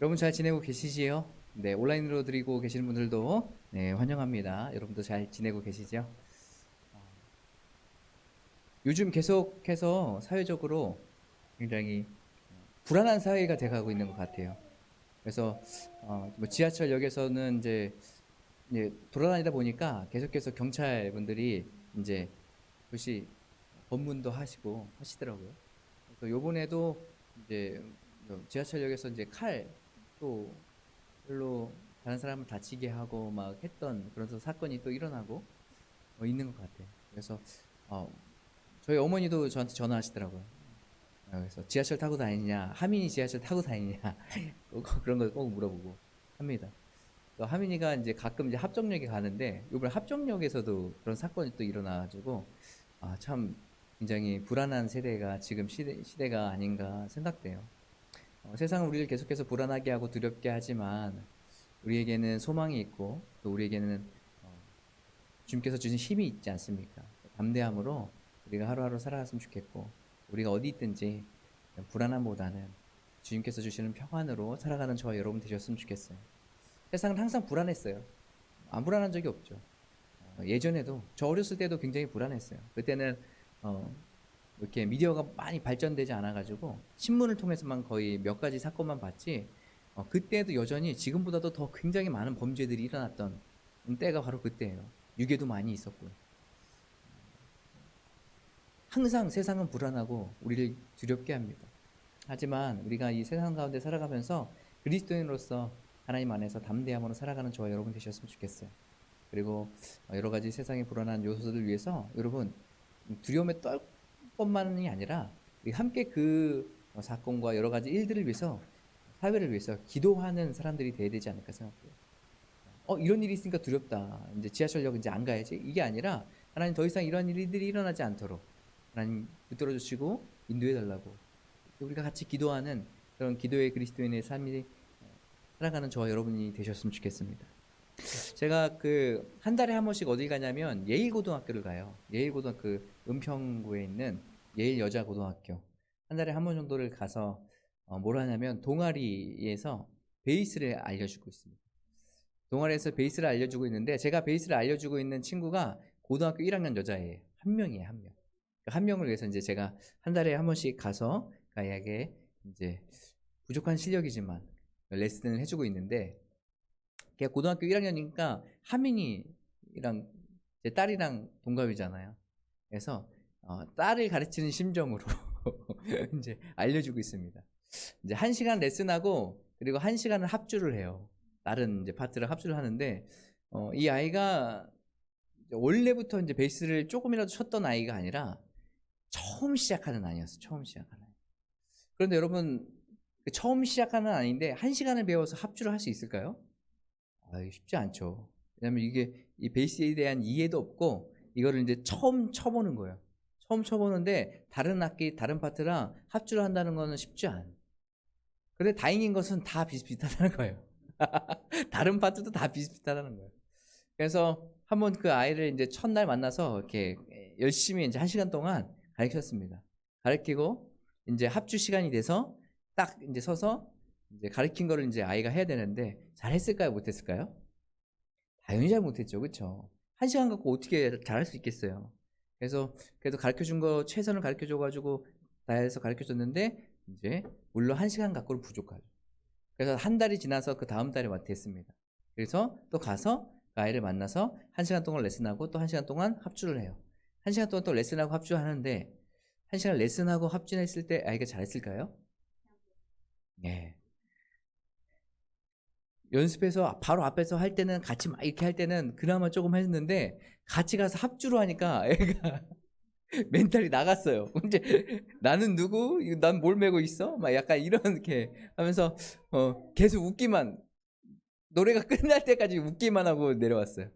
여러분 잘 지내고 계시지요? 네, 온라인으로 드리고 계시는 분들도 네, 환영합니다. 여러분도 잘 지내고 계시죠? 요즘 계속해서 사회적으로 굉장히 불안한 사회가 돼가고 있는 것 같아요. 그래서 뭐 지하철역에서는 이제 돌아다니다 보니까 계속해서 경찰분들이 이제 도시 검문도 하시고 하시더라고요. 그래서 요번에도 이제 지하철역에서 이제 칼 또 별로 다른 사람을 다치게 하고 막 했던 그런 사건이 또 일어나고 있는 것 같아요. 그래서 어, 저희 어머니도 저한테 전화하시더라고요. 그래서 지하철 타고 다니냐, 하민이 지하철 타고 다니냐, 그런 걸 꼭 물어보고 합니다. 또 하민이가 이제 가끔 이제 합정역에 가는데 이번 합정역에서도 그런 사건이 또 일어나가지고 참 굉장히 불안한 세대가 지금 시대가 아닌가 생각돼요. 세상은 우리를 계속해서 불안하게 하고 두렵게 하지만 우리에게는 소망이 있고 또 우리에게는 주님께서 주신 힘이 있지 않습니까? 담대함으로 우리가 하루하루 살아갔으면 좋겠고 우리가 어디 있든지 불안함보다는 주님께서 주시는 평안으로 살아가는 저와 여러분 되셨으면 좋겠어요. 세상은 항상 불안했어요. 안 불안한 적이 없죠. 예전에도 저 어렸을 때도 굉장히 불안했어요. 그때는 이렇게 미디어가 많이 발전되지 않아가지고 신문을 통해서만 거의 몇 가지 사건만 봤지 그때도 여전히 지금보다도 더 굉장히 많은 범죄들이 일어났던 때가 바로 그때예요. 유괴도 많이 있었고요. 항상 세상은 불안하고 우리를 두렵게 합니다. 하지만 우리가 이 세상 가운데 살아가면서 그리스도인으로서 하나님 안에서 담대함으로 살아가는 저와 여러분 되셨으면 좋겠어요. 그리고 여러 가지 세상의 불안한 요소들을 위해서 여러분 두려움에 떨 것만이 아니라 우리 함께 그 사건과 여러 가지 일들을 위해서 사회를 위해서 기도하는 사람들이 돼야 되지 않을까 생각해요. 이런 일이 있으니까 두렵다. 이제 지하철역 이제 안 가야지. 이게 아니라 하나님 더 이상 이런 일들이 일어나지 않도록 하나님 붙들어 주시고 인도해 달라고 우리가 같이 기도하는 그런 기도의 그리스도인의 삶이 살아가는 저와 여러분이 되셨으면 좋겠습니다. 제가 그 한 달에 한 번씩 어디 가냐면 예일고등학교를 가요. 예일고등학교 은평구에 있는 예일여자고등학교. 한 달에 한 번 정도를 가서 뭘 하냐면 동아리에서 베이스를 알려주고 있습니다. 동아리에서 베이스를 알려주고 있는데 제가 베이스를 알려주고 있는 친구가 고등학교 1학년 여자예요. 한 명이에요, 한 명. 한 명을 위해서 이제 제가 한 달에 한 번씩 가서 가야게 이제 부족한 실력이지만 레슨을 해주고 있는데 걔가 고등학교 1학년이니까 하민이랑 제 딸이랑 동갑이잖아요. 그래서 딸을 가르치는 심정으로 이제 알려주고 있습니다. 이제 1시간 레슨하고 그리고 1시간을 합주를 해요. 다른 이제 파트를 합주를 하는데 이 아이가 원래부터 이제 베이스를 조금이라도 쳤던 아이가 아니라 처음 시작하는 아이였어요. 처음 시작하는 아이. 그런데 여러분 처음 시작하는 아이인데 1시간을 배워서 합주를 할 수 있을까요? 쉽지 않죠. 왜냐면 이게 이 베이스에 대한 이해도 없고 이거를 이제 처음 쳐보는 거예요. 처음 쳐보는데 다른 악기, 다른 파트랑 합주를 한다는 거는 쉽지 않아요. 근데 다행인 것은 다 비슷비슷하다는 거예요. 다른 파트도 다 비슷비슷하다는 거예요. 그래서 한번 그 아이를 이제 첫날 만나서 이렇게 열심히 이제 1시간 동안 가르쳤습니다. 가르치고 이제 합주 시간이 돼서 딱 이제 서서 이제 가르친 거를 이제 아이가 해야 되는데 잘했을까요? 못했을까요? 당연히 잘 못했죠. 그쵸? 1시간 갖고 어떻게 잘할 수 있겠어요. 그래서 그래도 가르쳐준 거 최선을 가르쳐줘가지고 다해서 가르쳐줬는데 이제 물론 1시간 갖고는 부족하죠. 그래서 한 달이 지나서 그 다음 달에 됐습니다. 그래서 또 가서 그 아이를 만나서 1시간 동안 레슨하고 또 1시간 동안 합주를 해요. 1시간 동안 또 레슨하고 합주하는데 1시간 레슨하고 합주했을 때 아이가 잘했을까요? 네. 연습해서 바로 앞에서 할 때는 같이 막 이렇게 할 때는 그나마 조금 했는데 같이 가서 합주로 하니까 애가 멘탈이 나갔어요. 이제 나는 누구? 난 뭘 메고 있어? 막 약간 이렇게 하면서 계속 웃기만 노래가 끝날 때까지 웃기만 하고 내려왔어요.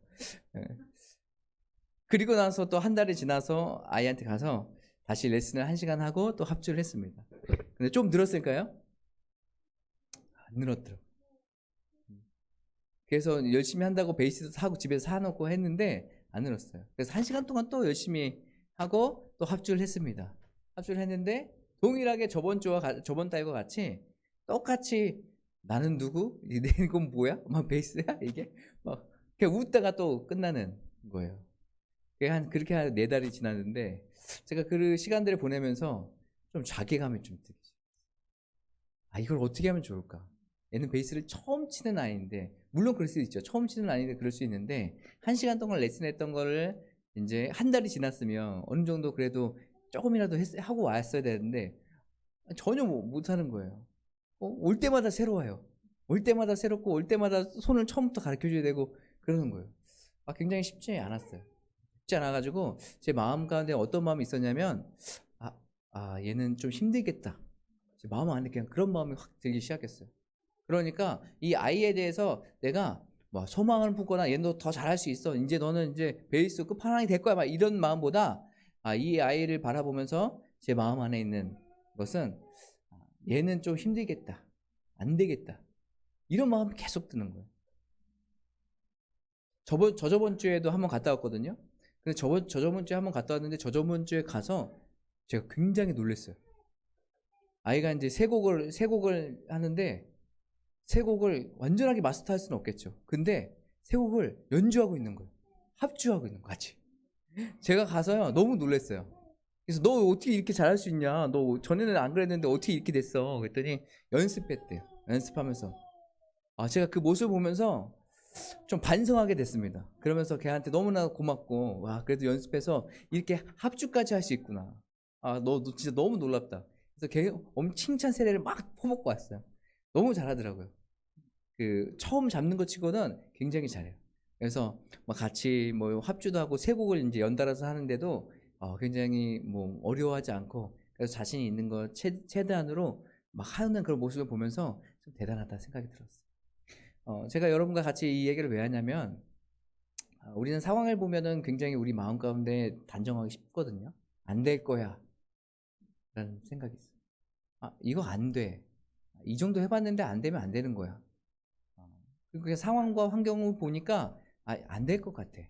예. 그리고 나서 또 한 달이 지나서 아이한테 가서 다시 레슨을 1시간 하고 또 합주를 했습니다. 근데 좀 늘었을까요? 안 늘었더라고요. 그래서 열심히 한다고 베이스도 사고 집에서 사놓고 했는데 안 늘었어요. 그래서 1시간 동안 또 열심히 하고 또 합주를 했습니다. 합주를 했는데 동일하게 저번 달과 같이 똑같이 나는 누구? 이건 뭐야? 막 베이스야 이게? 막 그냥 웃다가 또 끝나는 거예요. 그렇게 한 4달이 지났는데 제가 그 시간들을 보내면서 좀 자괴감이 좀 들기 시작했어요. 아, 이걸 어떻게 하면 좋을까? 얘는 베이스를 처음 치는 아이인데, 물론 그럴 수 있죠. 처음 치는 아이인데 그럴 수 있는데, 1시간 동안 레슨했던 거를 이제 한 달이 지났으면 어느 정도 그래도 조금이라도 하고 왔어야 되는데 전혀 못하는 거예요. 올 때마다 새로워요. 올 때마다 새롭고 올 때마다 손을 처음부터 가르쳐줘야 되고 그러는 거예요. 아, 굉장히 쉽지 않았어요. 쉽지 않아가지고 제 마음 가운데 어떤 마음이 있었냐면 얘는 좀 힘들겠다. 제 마음 안에 그냥 그런 마음이 확 들기 시작했어요. 그러니까 이 아이에 대해서 내가 뭐 소망을 품거나 얘는 더 잘할 수 있어. 이제 너는 이제 베이스 끝판왕이 될 거야. 막 이런 마음보다 이 아이를 바라보면서 제 마음 안에 있는 것은 얘는 좀 힘들겠다. 안 되겠다. 이런 마음이 계속 드는 거예요. 저저번 주에도 한번 갔다 왔거든요. 근데 저저번 주에 한번 갔다 왔는데 저저번 주에 가서 제가 굉장히 놀랐어요. 아이가 이제 세 곡을 하는데 세 곡을 완전하게 마스터할 수는 없겠죠. 근데 세 곡을 연주하고 있는 거예요. 합주하고 있는 거 같이. 제가 가서요 너무 놀랐어요. 그래서 너 어떻게 이렇게 잘할 수 있냐? 너 전에는 안 그랬는데 어떻게 이렇게 됐어? 그랬더니 연습했대요. 연습하면서. 제가 그 모습을 보면서 좀 반성하게 됐습니다. 그러면서 걔한테 너무나 고맙고, 와, 그래도 연습해서 이렇게 합주까지 할 수 있구나. 너 진짜 너무 놀랍다. 그래서 걔 칭찬 세례를 막 퍼붓고 왔어요. 너무 잘하더라고요. 처음 잡는 것 치고는 굉장히 잘해요. 그래서 막 같이 뭐 합주도 하고 세 곡을 이제 연달아서 하는데도 굉장히 뭐 어려워하지 않고 그래서 자신이 있는 걸 최대한으로 막 하는 그런 모습을 보면서 좀 대단하다 생각이 들었어요. 제가 여러분과 같이 이 얘기를 왜 하냐면 우리는 상황을 보면은 굉장히 우리 마음 가운데 단정하기 쉽거든요. 안 될 거야 라는 생각이 있어요. 이거 안 돼. 이 정도 해봤는데 안 되면 안 되는 거야. 그 상황과 환경을 보니까 안 될 것 같아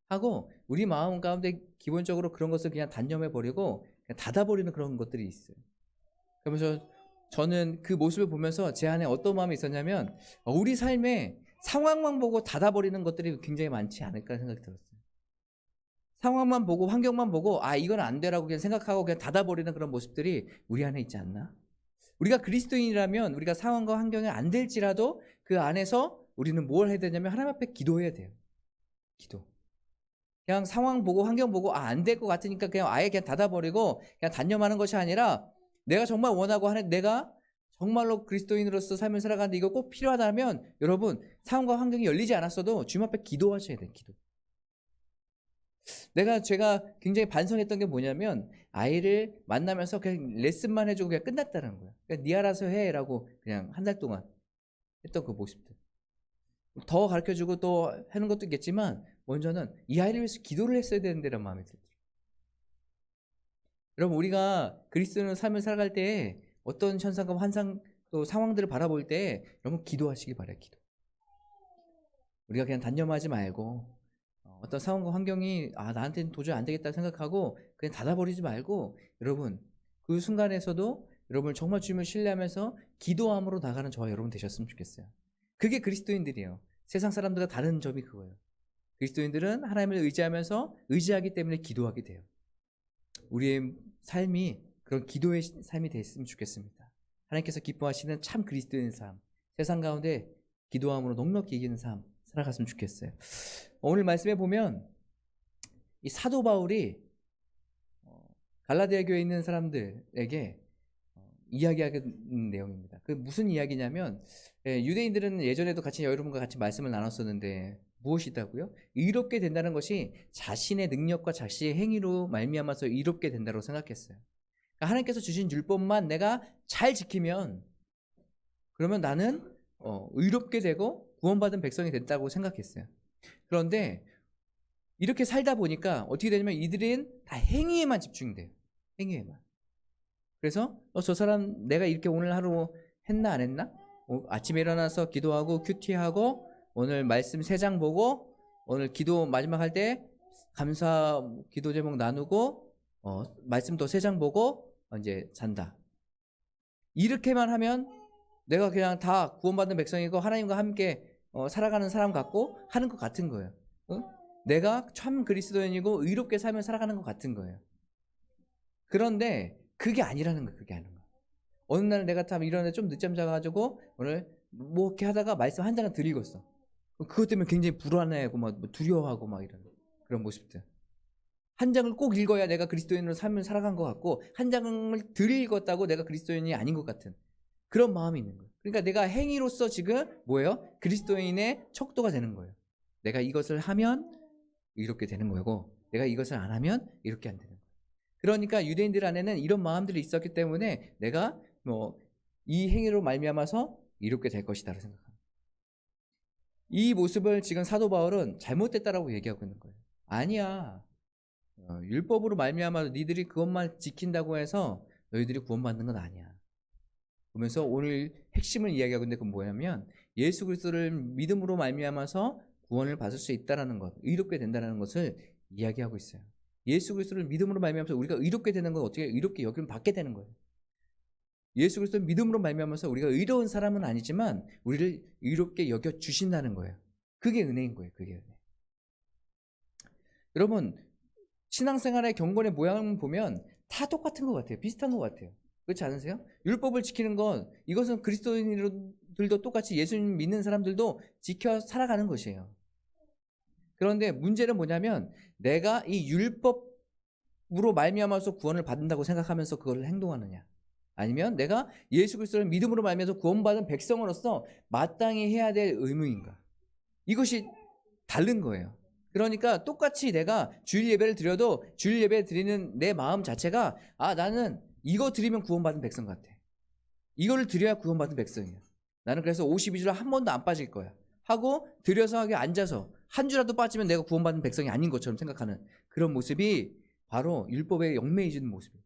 하고 우리 마음 가운데 기본적으로 그런 것을 그냥 단념해 버리고 그냥 닫아 버리는 그런 것들이 있어요. 그러면서 저는 그 모습을 보면서 제 안에 어떤 마음이 있었냐면 우리 삶에 상황만 보고 닫아 버리는 것들이 굉장히 많지 않을까 생각이 들었어요. 상황만 보고 환경만 보고 이건 안 돼라고 그냥 생각하고 그냥 닫아 버리는 그런 모습들이 우리 안에 있지 않나? 우리가 그리스도인이라면 우리가 상황과 환경이 안 될지라도 그 안에서 우리는 뭘 해야 되냐면 하나님 앞에 기도해야 돼요. 기도. 그냥 상황 보고 환경 보고 안 될 것 같으니까 그냥 아예 그냥 닫아버리고 그냥 단념하는 것이 아니라 내가 정말 원하고 하는 내가 정말로 그리스도인으로서 삶을 살아가는데 이거 꼭 필요하다면 여러분 상황과 환경이 열리지 않았어도 주님 앞에 기도하셔야 돼요. 기도. 제가 굉장히 반성했던 게 뭐냐면 아이를 만나면서 그냥 레슨만 해주고 그냥 끝났다는 거야. 그냥 네 알아서 해라고 그냥 한 달 동안 했던 그 모습들. 더 가르쳐주고 또 하는 것도 있겠지만 먼저는 이 아이를 위해서 기도를 했어야 되는데라는 마음이 들더라고요. 여러분 우리가 그리스도인의 삶을 살아갈 때 어떤 현상과 환상 또 상황들을 바라볼 때 여러분 기도하시기 바라요. 기도. 우리가 그냥 단념하지 말고 어떤 상황과 환경이 나한테는 도저히 안 되겠다 생각하고 그냥 닫아버리지 말고 여러분 그 순간에서도 여러분 정말 주님을 신뢰하면서 기도함으로 나가는 저와 여러분 되셨으면 좋겠어요. 그게 그리스도인들이에요. 세상 사람들과 다른 점이 그거예요. 그리스도인들은 하나님을 의지하면서 의지하기 때문에 기도하게 돼요. 우리의 삶이 그런 기도의 삶이 됐으면 좋겠습니다. 하나님께서 기뻐하시는 참 그리스도인의 삶, 세상 가운데 기도함으로 넉넉히 이기는 삶 살아갔으면 좋겠어요. 오늘 말씀에 보면 이 사도 바울이 갈라디아 교회에 있는 사람들에게 이야기하는 내용입니다. 그 무슨 이야기냐면 유대인들은 예전에도 같이 여러분과 같이 말씀을 나눴었는데 무엇이다고요? 의롭게 된다는 것이 자신의 능력과 자신의 행위로 말미암아서 의롭게 된다고 생각했어요. 그러니까 하나님께서 주신 율법만 내가 잘 지키면 그러면 나는 의롭게 되고 구원받은 백성이 됐다고 생각했어요. 그런데 이렇게 살다 보니까 어떻게 되냐면 이들은 다 행위에만 집중돼요. 행위에만. 그래서 저 사람 내가 이렇게 오늘 하루 했나 안 했나? 아침에 일어나서 기도하고 큐티하고 오늘 말씀 3장 보고 오늘 기도 마지막 할 때 감사 기도 제목 나누고 말씀도 3장 보고 이제 잔다. 이렇게만 하면 내가 그냥 다 구원받은 백성이고 하나님과 함께 살아가는 사람 같고 하는 것 같은 거예요. 응? 내가 참 그리스도인이고 의롭게 살면 살아가는 것 같은 거예요. 그런데 그게 아니라는 거예요. 그게 아닌 거예요. 어느 날 내가 참 일어나서 좀 늦잠 자가지고 오늘 뭐 이렇게 하다가 말씀 한 장을 덜 읽었어. 그것 때문에 굉장히 불안해하고 막 두려워하고 막 이런 그런 모습들. 한 장을 꼭 읽어야 내가 그리스도인으로 삶을 살아간 것 같고 한 장을 덜 읽었다고 내가 그리스도인이 아닌 것 같은 그런 마음이 있는 거예요. 그러니까 내가 행위로서 지금 뭐예요? 그리스도인의 척도가 되는 거예요. 내가 이것을 하면 이렇게 되는 거고 내가 이것을 안 하면 이렇게 안 되는 거예요. 그러니까 유대인들 안에는 이런 마음들이 있었기 때문에 내가 뭐 이 행위로 말미암아서 이렇게 될 것이다라고 생각합니다. 이 모습을 지금 사도 바울은 잘못됐다라고 얘기하고 있는 거예요. 아니야. 율법으로 말미암아 니들이 그것만 지킨다고 해서 너희들이 구원받는 건 아니야. 그러면서 오늘 핵심을 이야기하고 있는데 그건 뭐냐면 예수 그리스도를 믿음으로 말미암아서 구원을 받을 수 있다라는 것, 의롭게 된다는 것을 이야기하고 있어요. 예수 그리스도를 믿음으로 말미암아서 우리가 의롭게 되는 건 어떻게 의롭게 여기면 받게 되는 거예요. 예수 그리스도를 믿음으로 말미암아서 우리가 의로운 사람은 아니지만 우리를 의롭게 여겨 주신다는 거예요. 그게 은혜인 거예요. 그게 은혜. 여러분 신앙생활의 경건의 모양을 보면 다 똑같은 것 같아요. 비슷한 것 같아요. 그렇지 않으세요? 율법을 지키는 건 이것은 그리스도인들도 똑같이 예수님 믿는 사람들도 지켜 살아가는 것이에요. 그런데 문제는 뭐냐면 내가 이 율법으로 말미암아서 구원을 받는다고 생각하면서 그걸 행동하느냐 아니면 내가 예수 그리스도를 믿음으로 말미암아서 구원받은 백성으로서 마땅히 해야 될 의무인가 이것이 다른 거예요. 그러니까 똑같이 내가 주일 예배를 드려도 주일 예배 드리는 내 마음 자체가 나는 이거 드리면 구원받은 백성 같아. 이거를 드려야 구원받은 백성이야. 나는 그래서 52주를 한 번도 안 빠질 거야. 하고 드려서 하게 앉아서 한 주라도 빠지면 내가 구원받은 백성이 아닌 것처럼 생각하는 그런 모습이 바로 율법에 영매해지는 모습이에요.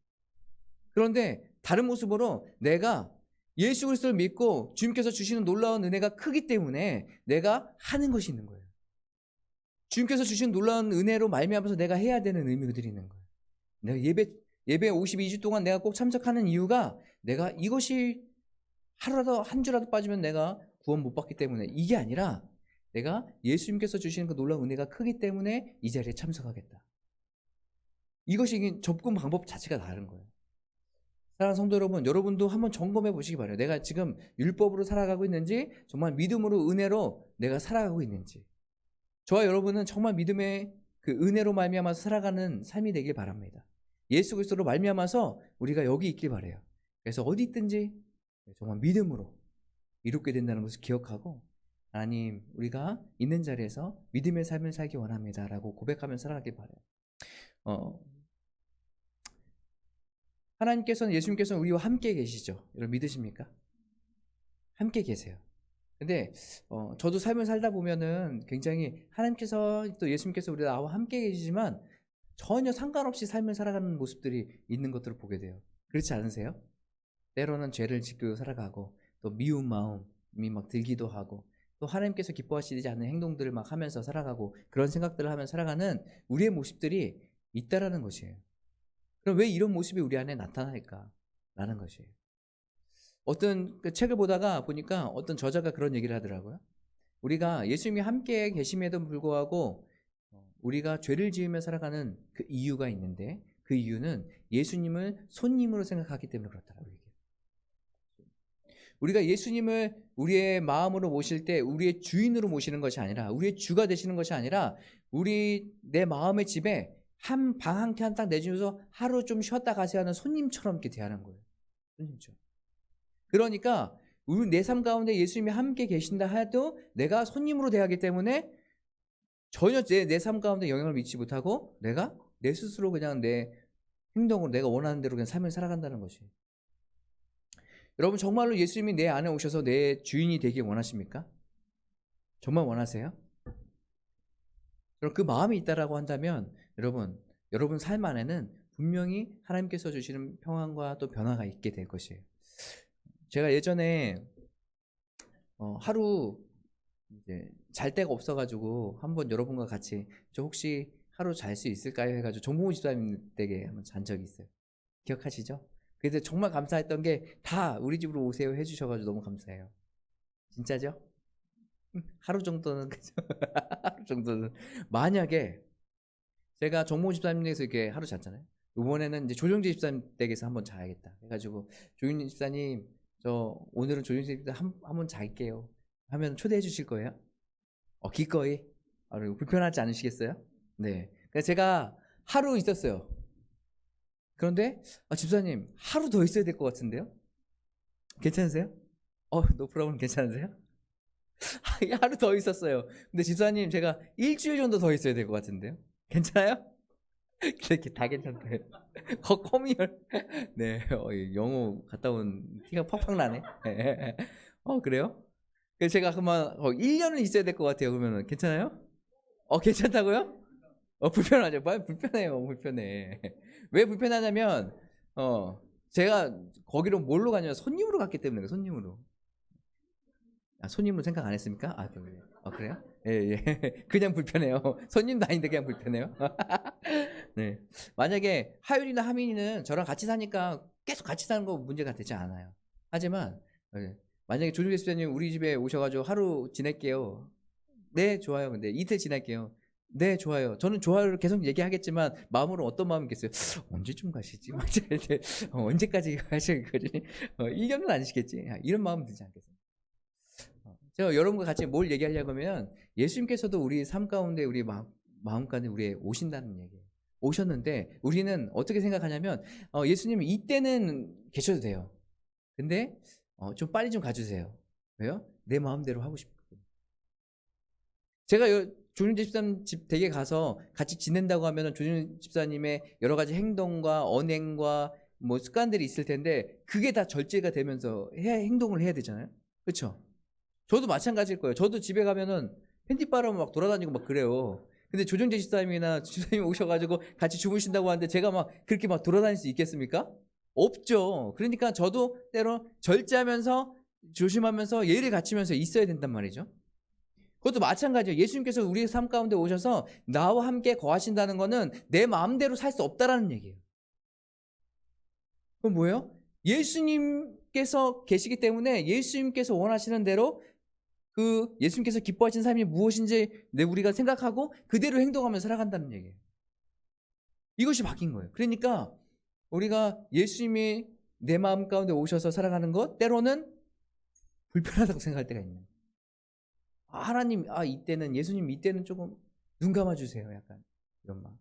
그런데 다른 모습으로 내가 예수 그리스도를 믿고 주님께서 주시는 놀라운 은혜가 크기 때문에 내가 하는 것이 있는 거예요. 주님께서 주신 놀라운 은혜로 말미암아서 내가 해야 되는 의무들이 있는 거예요. 내가 예배 52주 동안 내가 꼭 참석하는 이유가 내가 이것이 하루라도 한 주라도 빠지면 내가 구원 못 받기 때문에 이게 아니라 내가 예수님께서 주시는 그 놀라운 은혜가 크기 때문에 이 자리에 참석하겠다. 이것이 접근 방법 자체가 다른 거예요. 사랑하는 성도 여러분, 여러분도 한번 점검해 보시기 바라요. 내가 지금 율법으로 살아가고 있는지 정말 믿음으로 은혜로 내가 살아가고 있는지. 저와 여러분은 정말 믿음의 그 은혜로 말미암아서 살아가는 삶이 되길 바랍니다. 예수 그리스도로 말미암아서 우리가 여기 있길 바라요. 그래서 어디 있든지 정말 믿음으로 이롭게 된다는 것을 기억하고 하나님 우리가 있는 자리에서 믿음의 삶을 살기 원합니다 라고 고백하면서 살아가길 바라요. 하나님께서는 예수님께서는 우리와 함께 계시죠. 여러분 믿으십니까? 함께 계세요. 근데 저도 삶을 살다 보면은 굉장히 하나님께서 또 예수님께서 우리 나와 함께 계시지만 전혀 상관없이 삶을 살아가는 모습들이 있는 것들을 보게 돼요. 그렇지 않으세요? 때로는 죄를 짓고 살아가고 또 미운 마음이 막 들기도 하고 또 하나님께서 기뻐하시지 않는 행동들을 막 하면서 살아가고 그런 생각들을 하면서 살아가는 우리의 모습들이 있다라는 것이에요. 그럼 왜 이런 모습이 우리 안에 나타날까? 라는 것이에요. 어떤 그 책을 보다가 보니까 어떤 저자가 그런 얘기를 하더라고요. 우리가 예수님이 함께 계심에도 불구하고 우리가 죄를 지으며 살아가는 그 이유가 있는데 그 이유는 예수님을 손님으로 생각하기 때문에 그렇다고 얘기해요. 우리가 예수님을 우리의 마음으로 모실 때 우리의 주인으로 모시는 것이 아니라 우리의 주가 되시는 것이 아니라 내 마음의 집에 한 방 한 칸 딱 내주면서 하루 좀 쉬었다 가세요 하는 손님처럼 이렇게 대하는 거예요. 손님처럼. 그러니까 우리 내 삶 가운데 예수님이 함께 계신다 해도 내가 손님으로 대하기 때문에 전혀 내 삶 가운데 영향을 미치지 못하고 내가 내 스스로 그냥 내 행동으로 내가 원하는 대로 그냥 삶을 살아간다는 것이. 여러분 정말로 예수님이 내 안에 오셔서 내 주인이 되길 원하십니까? 정말 원하세요? 그럼 그 마음이 있다라고 한다면 여러분 삶 안에는 분명히 하나님께서 주시는 평안과 또 변화가 있게 될 것이에요. 제가 예전에 하루 이제 잘 데가 없어가지고 한번 여러분과 같이 저 혹시 하루 잘 수 있을까요? 해가지고 정봉우 집사님 댁에 한번 잔 적이 있어요. 기억하시죠? 그래서 정말 감사했던 게 다 우리 집으로 오세요 해주셔가지고 너무 감사해요. 진짜죠? 하루 정도는 그죠? 하루 정도는 만약에 제가 정모 집사님에서 이렇게 하루 잤잖아요. 이번에는 이제 조정재 집사님 댁에서 한번 자야겠다. 해가지고 조윤희 집사님 저 오늘은 조윤희 집사 한번 잘게요. 하면 초대해 주실 거예요? 기꺼이? 그리고 불편하지 않으시겠어요? 네. 그래서 제가 하루 있었어요. 그런데 집사님 하루 더 있어야 될 것 같은데요? 괜찮으세요? 노프라블럼 괜찮으세요? 하루 더 있었어요. 근데 집사님 제가 일주일 정도 더 있어야 될 것 같은데요? 괜찮아요? 이렇게 다 괜찮대요. 커미얼. 네, 영어 갔다 온 티가 팍팍 나네. 그래요? 그래서 제가 그만 1년은 있어야 될 것 같아요. 그러면은 괜찮아요? 괜찮다고요? 불편하죠. 많이 불편해요. 불편해. 왜 불편하냐면 제가 거기로 뭘로 가냐면 손님으로 갔기 때문에 손님으로. 손님으로 생각 안 했습니까? 그래요? 예, 예. 그냥 불편해요. 손님도 아닌데 그냥 불편해요. 네. 만약에 하율이나 하민이는 저랑 같이 사니까 계속 같이 사는 거 문제가 되지 않아요. 하지만 만약에 조중계 집사님 우리 집에 오셔가지고 하루 지낼게요. 네, 좋아요. 근데 이틀 지낼게요. 네, 좋아요. 저는 좋아요를 계속 얘기하겠지만 마음으로 어떤 마음이겠어요? 언제쯤 가시지? 언제까지 가실 거지? 1년은 아니시겠지? 이런 마음 들지 않겠어요? 제가 여러분과 같이 뭘 얘기하려고 하면 예수님께서도 우리 삶 가운데 우리 마음 가운데 우리에 오신다는 얘기예요. 오셨는데 우리는 어떻게 생각하냐면 예수님은 이때는 계셔도 돼요. 근데 좀 빨리 좀 가주세요. 왜요? 내 마음대로 하고 싶거든요. 제가 조준재 집사님 집 댁에 가서 같이 지낸다고 하면 조준재 집사님의 여러 가지 행동과 언행과 뭐 습관들이 있을 텐데 그게 다 절제가 되면서 행동을 해야 되잖아요. 그렇죠? 저도 마찬가지일 거예요. 저도 집에 가면은 팬티 빨아면 막 돌아다니고 막 그래요. 근데 조정재 집사님이나 집사님이 오셔가지고 같이 주무신다고 하는데 제가 막 그렇게 막 돌아다닐 수 있겠습니까? 없죠. 그러니까 저도 때로 절제하면서 조심하면서 예의를 갖추면서 있어야 된단 말이죠. 그것도 마찬가지예요. 예수님께서 우리의 삶 가운데 오셔서 나와 함께 거하신다는 것은 내 마음대로 살 수 없다라는 얘기예요. 그건 뭐예요? 예수님께서 계시기 때문에 예수님께서 원하시는 대로 그 예수님께서 기뻐하시는 삶이 무엇인지 우리가 생각하고 그대로 행동하며 살아간다는 얘기예요. 이것이 바뀐 거예요. 그러니까 우리가 예수님이 내 마음 가운데 오셔서 살아가는 것 때로는 불편하다고 생각할 때가 있는 거예요. 하나님 이때는 예수님 이때는 조금 눈 감아주세요. 약간 이런 마음.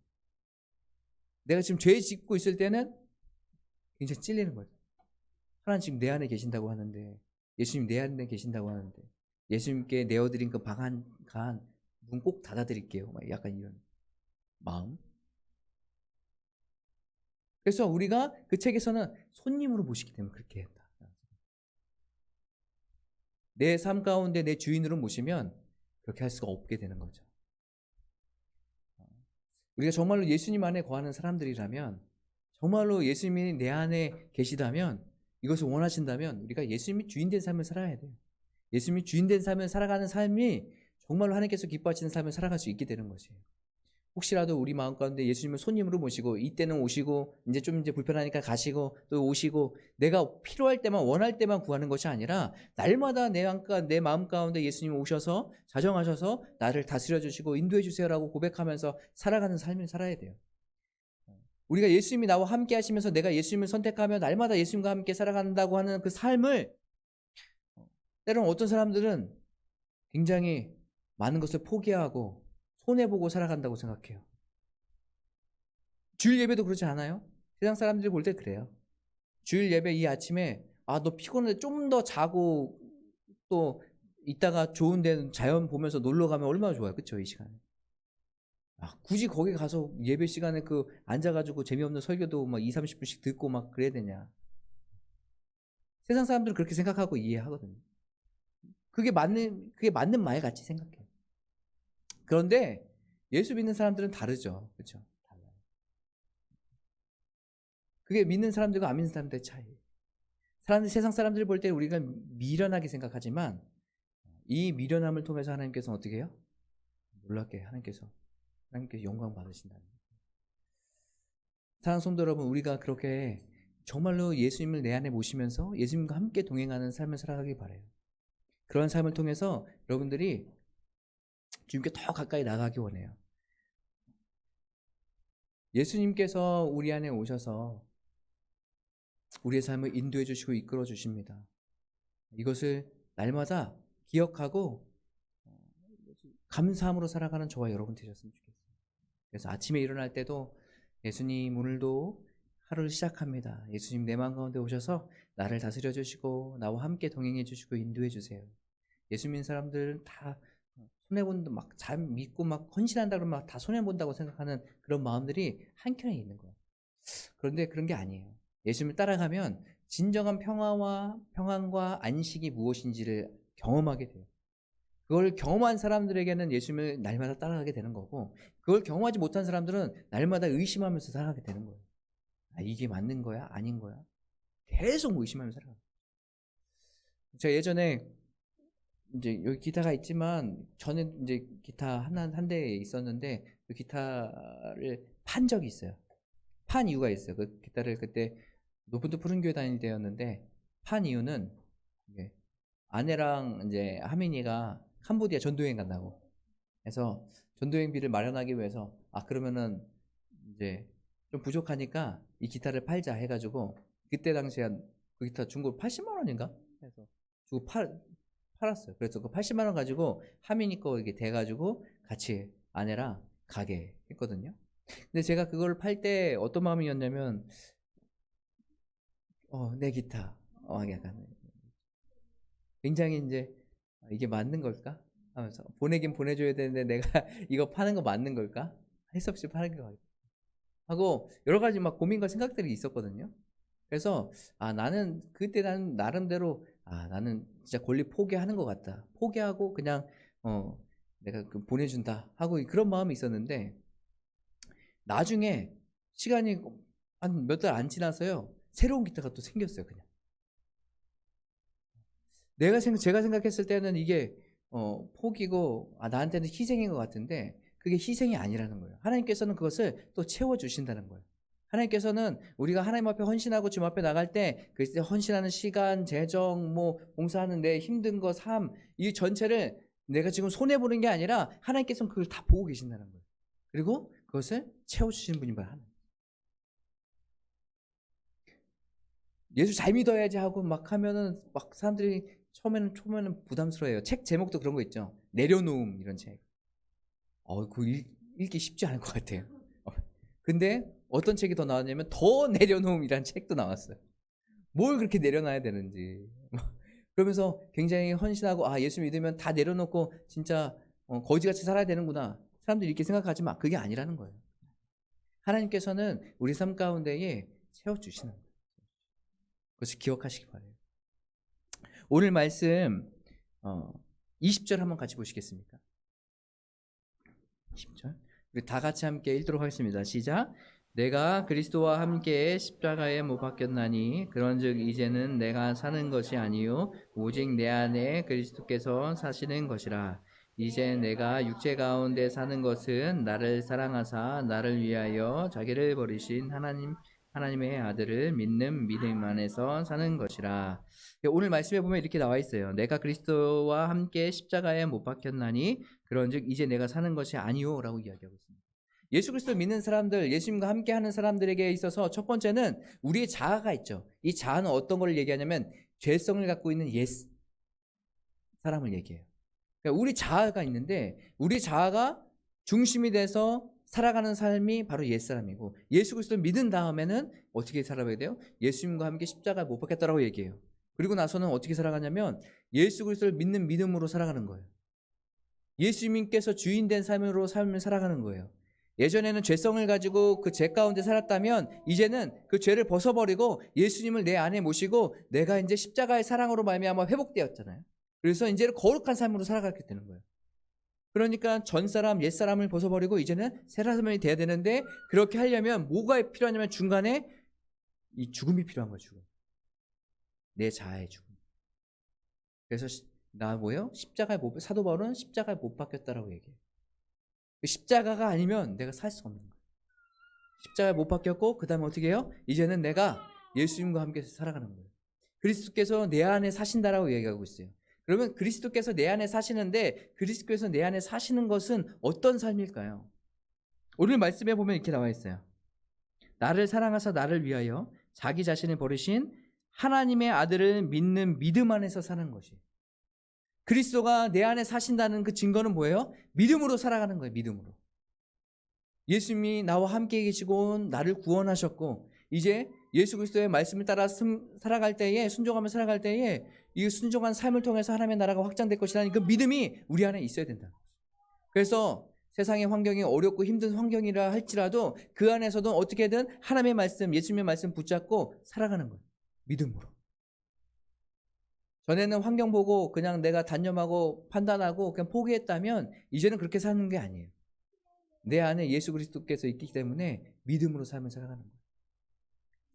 내가 지금 죄 짓고 있을 때는 굉장히 찔리는 거죠. 하나님 지금 내 안에 계신다고 하는데 예수님 내 안에 계신다고 하는데 예수님께 내어드린 그 방한 문 꼭 닫아드릴게요. 약간 이런 마음. 그래서 우리가 그 책에서는 손님으로 모시기 때문에 그렇게 했다. 내 삶 가운데 내 주인으로 모시면 그렇게 할 수가 없게 되는 거죠. 우리가 정말로 예수님 안에 거하는 사람들이라면 정말로 예수님이 내 안에 계시다면 이것을 원하신다면 우리가 예수님이 주인된 삶을 살아야 돼요. 예수님이 주인된 삶을 살아가는 삶이 정말로 하나님께서 기뻐하시는 삶을 살아갈 수 있게 되는 것이에요. 혹시라도 우리 마음 가운데 예수님을 손님으로 모시고 이때는 오시고 이제 좀 불편하니까 가시고 또 오시고 내가 필요할 때만 원할 때만 구하는 것이 아니라 날마다 내 마음 가운데 예수님 오셔서 자정하셔서 나를 다스려 주시고 인도해 주세요라고 고백하면서 살아가는 삶을 살아야 돼요. 우리가 예수님이 나와 함께 하시면서 내가 예수님을 선택하며 날마다 예수님과 함께 살아간다고 하는 그 삶을 때로는 어떤 사람들은 굉장히 많은 것을 포기하고 손해보고 살아간다고 생각해요. 주일 예배도 그렇지 않아요? 세상 사람들이 볼 때 그래요. 주일 예배 이 아침에 너 피곤해 좀 더 자고 또 이따가 좋은 데 자연 보면서 놀러 가면 얼마나 좋아요. 그쵸? 이 시간에. 굳이 거기 가서 예배 시간에 앉아가지고 재미없는 설교도 막 2, 30분씩 듣고 막 그래야 되냐. 세상 사람들은 그렇게 생각하고 이해하거든요. 그게 맞는 말 같이 생각해요. 그런데 예수 믿는 사람들은 다르죠. 그렇죠? 달라요. 그게 믿는 사람들과 안 믿는 사람들의 차이. 세상 사람들이 볼 때 우리가 미련하게 생각하지만 이 미련함을 통해서 하나님께서는 어떻게 해요? 놀랍게 하나님께서 영광 받으신다는 거예요. 사랑하는 성도 여러분, 우리가 그렇게 정말로 예수님을 내 안에 모시면서 예수님과 함께 동행하는 삶을 살아가길 바라요. 그런 삶을 통해서 여러분들이 주님께 더 가까이 나가기 원해요. 예수님께서 우리 안에 오셔서 우리의 삶을 인도해 주시고 이끌어 주십니다. 이것을 날마다 기억하고 감사함으로 살아가는 저와 여러분 되셨으면 좋겠어요. 그래서 아침에 일어날 때도 예수님 오늘도 하루를 시작합니다. 예수님 내 마음 가운데 오셔서 나를 다스려 주시고 나와 함께 동행해 주시고 인도해 주세요. 예수 믿는 사람들 다 손해본다 막 잘 믿고 막 헌신한다 그러면 막 다 손해본다고 생각하는 그런 마음들이 한켠에 있는 거예요. 그런데 그런 게 아니에요. 예수님을 따라가면 진정한 평안과 안식이 무엇인지를 경험하게 돼요. 그걸 경험한 사람들에게는 예수님을 날마다 따라가게 되는 거고, 그걸 경험하지 못한 사람들은 날마다 의심하면서 살아가게 되는 거예요. 아, 이게 맞는 거야? 아닌 거야? 계속 의심하면서 살아가요. 제가 예전에 이제 여기 기타가 있지만 저는 이제 기타 한 대에 있었는데 그 기타를 판 적이 있어요. 판 이유가 있어요. 그 기타를 그때 높은 데 푸른 교회 다닐 때였는데 판 이유는 아내랑 이제 하민이가 캄보디아 전도여행 간다고 해서 전도여행비를 마련하기 위해서 그러면은 이제 좀 부족하니까 이 기타를 팔자 해가지고 그때 당시에 그 기타 중고 80만 원인가 해서 주고 팔았어요. 그래서 그 80만 원 가지고 하민이 거 이렇게 대가지고 같이 아내랑 가게 했거든요. 근데 제가 그걸 팔 때 어떤 마음이었냐면 내 기타 약간 굉장히 이제 이게 맞는 걸까 하면서 보내긴 보내줘야 되는데 내가 이거 파는 거 맞는 걸까 할 수 없이 파는 거 하고 여러 가지 막 고민과 생각들이 있었거든요. 그래서 나는 그때 난 나름대로 나는 진짜 권리 포기하는 것 같다. 포기하고 그냥 내가 보내준다 하고 그런 마음이 있었는데 나중에 시간이 한 몇 달 안 지나서요 새로운 기타가 또 생겼어요. 그냥 제가 생각했을 때는 이게 포기고 나한테는 희생인 것 같은데 그게 희생이 아니라는 거예요. 하나님께서는 그것을 또 채워주신다는 거예요. 하나님께서는 우리가 하나님 앞에 헌신하고 주님 앞에 나갈 때 그 헌신하는 시간, 재정, 봉사하는 내 힘든 거, 삶, 이 전체를 내가 지금 손해보는 게 아니라 하나님께서는 그걸 다 보고 계신다는 거예요. 그리고 그것을 채워주시는 분인 거예요. 예수 잘 믿어야지 하고 막 하면은 막 사람들이 처음에는 부담스러워해요. 책 제목도 그런 거 있죠. 내려놓음 이런 책. 그거 읽기 쉽지 않을 것 같아요. 근데 어떤 책이 더 나왔냐면 더 내려놓음이라는 책도 나왔어요. 뭘 그렇게 내려놔야 되는지. 그러면서 굉장히 헌신하고 예수 믿으면 다 내려놓고 진짜 거지같이 살아야 되는구나. 사람들이 이렇게 생각하지만 그게 아니라는 거예요. 하나님께서는 우리 삶 가운데에 채워주시는 거예요. 그것을 기억하시기 바라요. 오늘 말씀 20절 한번 같이 보시겠습니까? 20절 우리 다 같이 함께 읽도록 하겠습니다. 시작. 내가 그리스도와 함께 십자가에 못 박혔나니 그런즉 이제는 내가 사는 것이 아니요 오직 내 안에 그리스도께서 사시는 것이라. 이제 내가 육체 가운데 사는 것은 나를 사랑하사 나를 위하여 자기를 버리신 하나님의 아들을 믿는 믿음 안에서 사는 것이라. 오늘 말씀에 보면 이렇게 나와 있어요. 내가 그리스도와 함께 십자가에 못 박혔나니 그런즉 이제 내가 사는 것이 아니요 라고 이야기하고 있습니다. 예수 그리스도를 믿는 사람들, 예수님과 함께 하는 사람들에게 있어서 첫 번째는 우리의 자아가 있죠. 이 자아는 어떤 걸 얘기하냐면 죄성을 갖고 있는 옛 사람을 얘기해요. 그러니까 우리 자아가 있는데 우리 자아가 중심이 돼서 살아가는 삶이 바로 옛사람이고 예수 그리스도를 믿은 다음에는 어떻게 살아가야 돼요? 예수님과 함께 십자가에 못 박혔다라고 얘기해요. 그리고 나서는 어떻게 살아가냐면 예수 그리스도를 믿는 믿음으로 살아가는 거예요. 예수님께서 주인된 삶을 살아가는 거예요. 예전에는 죄성을 가지고 그 죄 가운데 살았다면 이제는 그 죄를 벗어버리고 예수님을 내 안에 모시고 내가 이제 십자가의 사랑으로 말미암아 회복되었잖아요. 그래서 이제는 거룩한 삶으로 살아가게 되는 거예요. 그러니까 전사람, 옛사람을 벗어버리고 이제는 새 사람이 돼야 되는데 그렇게 하려면 뭐가 필요하냐면 중간에 이 죽음이 필요한 거예요. 죽음. 내 자아의 죽음. 그래서 사도 바울은 십자가에 못 박혔다라고 얘기해요. 십자가가 아니면 내가 살 수가 없는 거예요. 십자가에 못 박혔고 그 다음에 어떻게 해요? 이제는 내가 예수님과 함께 살아가는 거예요. 그리스도께서 내 안에 사신다라고 얘기하고 있어요. 그러면 그리스도께서 내 안에 사시는데 그리스도께서 내 안에 사시는 것은 어떤 삶일까요? 오늘 말씀에 보면 이렇게 나와 있어요. 나를 사랑하사 나를 위하여 자기 자신을 버리신 하나님의 아들을 믿는 믿음 안에서 사는 것이. 그리스도가 내 안에 사신다는 그 증거는 뭐예요? 믿음으로 살아가는 거예요. 믿음으로. 예수님이 나와 함께 계시고 나를 구원하셨고 이제 예수 그리스도의 말씀을 따라 살아갈 때에 순종하며 살아갈 때에 이 순종한 삶을 통해서 하나님의 나라가 확장될 것이라는 그 믿음이 우리 안에 있어야 된다. 그래서 세상의 환경이 어렵고 힘든 환경이라 할지라도 그 안에서도 어떻게든 하나님의 말씀, 예수님의 말씀 붙잡고 살아가는 거예요. 믿음으로. 전에는 환경 보고 그냥 내가 단념하고 판단하고 그냥 포기했다면 이제는 그렇게 사는 게 아니에요. 내 안에 예수 그리스도께서 있기 때문에 믿음으로 삶을 살아가는 거예요.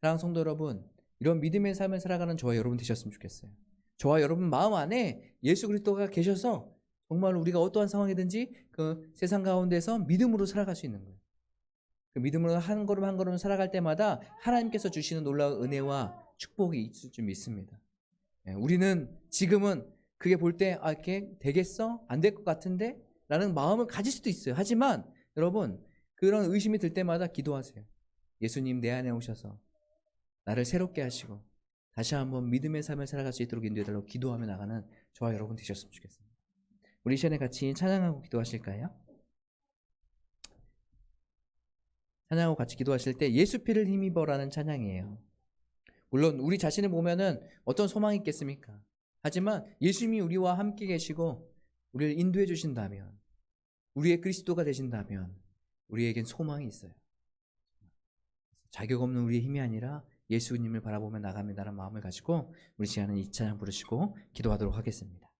사랑하는 성도 여러분, 이런 믿음의 삶을 살아가는 저와 여러분 되셨으면 좋겠어요. 저와 여러분 마음 안에 예수 그리스도가 계셔서 정말 우리가 어떠한 상황이든지 그 세상 가운데서 믿음으로 살아갈 수 있는 거예요. 그 믿음으로 한 걸음 한 걸음 살아갈 때마다 하나님께서 주시는 놀라운 은혜와 축복이 있을 줄 믿습니다. 우리는 지금은 그게 볼 때 이렇게 되겠어? 안 될 것 같은데? 라는 마음을 가질 수도 있어요. 하지만 여러분 그런 의심이 들 때마다 기도하세요. 예수님 내 안에 오셔서 나를 새롭게 하시고 다시 한번 믿음의 삶을 살아갈 수 있도록 인도해달라고 기도하며 나가는 저와 여러분 되셨으면 좋겠습니다. 우리 이 시간에 같이 찬양하고 기도하실까요? 찬양하고 같이 기도하실 때 예수 피를 힘입어라는 찬양이에요. 물론 우리 자신을 보면은 어떤 소망이 있겠습니까? 하지만 예수님이 우리와 함께 계시고 우리를 인도해 주신다면, 우리의 그리스도가 되신다면 우리에겐 소망이 있어요. 자격 없는 우리의 힘이 아니라 예수님을 바라보며 나갑니다라는 마음을 가지고 우리 시간은 이 찬양 부르시고 기도하도록 하겠습니다.